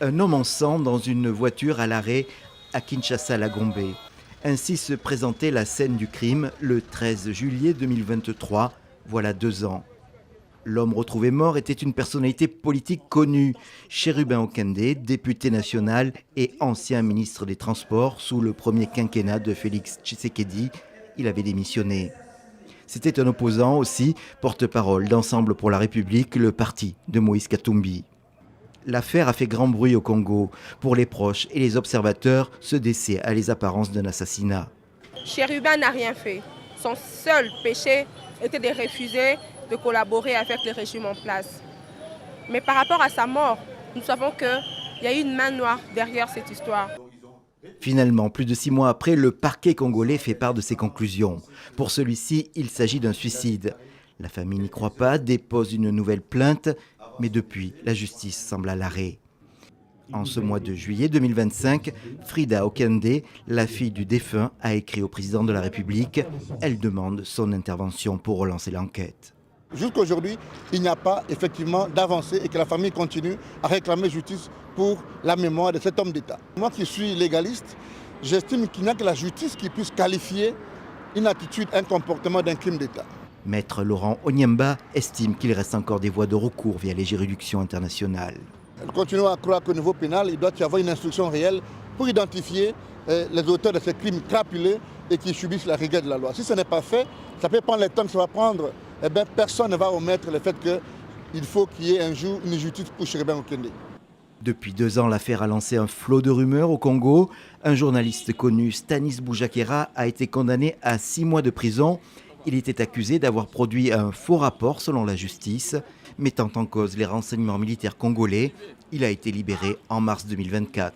Un homme en sang dans une voiture à l'arrêt à Kinshasa-Lagombe. Ainsi se présentait la scène du crime le 13 juillet 2023, voilà 2 ans. L'homme retrouvé mort était une personnalité politique connue, Chérubin Okende, député national et ancien ministre des Transports sous le premier quinquennat de Félix Tshisekedi. Il avait démissionné. C'était un opposant aussi, porte-parole d'Ensemble pour la République, le parti de Moïse Katumbi. L'affaire a fait grand bruit au Congo. Pour les proches et les observateurs, ce décès a les apparences d'un assassinat. Chérubin n'a rien fait. Son seul péché était de refuser de collaborer avec le régime en place. Mais par rapport à sa mort, nous savons qu'il y a une main noire derrière cette histoire. Finalement, plus de 6 mois après, le parquet congolais fait part de ses conclusions. Pour celui-ci, il s'agit d'un suicide. La famille n'y croit pas, dépose une nouvelle plainte, mais depuis, la justice semble à l'arrêt. En ce mois de juillet 2025, Frida Okende, la fille du défunt, a écrit au président de la République. Elle demande son intervention pour relancer l'enquête. Jusqu'à aujourd'hui, il n'y a pas effectivement d'avancée et que la famille continue à réclamer justice pour la mémoire de cet homme d'État. Moi qui suis légaliste, j'estime qu'il n'y a que la justice qui puisse qualifier une attitude, un comportement d'un crime d'État. Maître Laurent Onyemba estime qu'il reste encore des voies de recours via les juridictions internationales. Nous continuons à croire qu'au niveau pénal, il doit y avoir une instruction réelle pour identifier les auteurs de ces crimes crapuleux et qui subissent la rigueur de la loi. Si ce n'est pas fait, ça peut prendre le temps que ça va prendre. Eh bien, personne ne va omettre le fait qu'il faut qu'il y ait un jour une justice pour Chérubin Okende. Depuis 2 ans, l'affaire a lancé un flot de rumeurs au Congo. Un journaliste connu, Stanis Boujakera, a été condamné à 6 mois de prison. Il était accusé d'avoir produit un faux rapport selon la justice, mettant en cause les renseignements militaires congolais. Il a été libéré en mars 2024.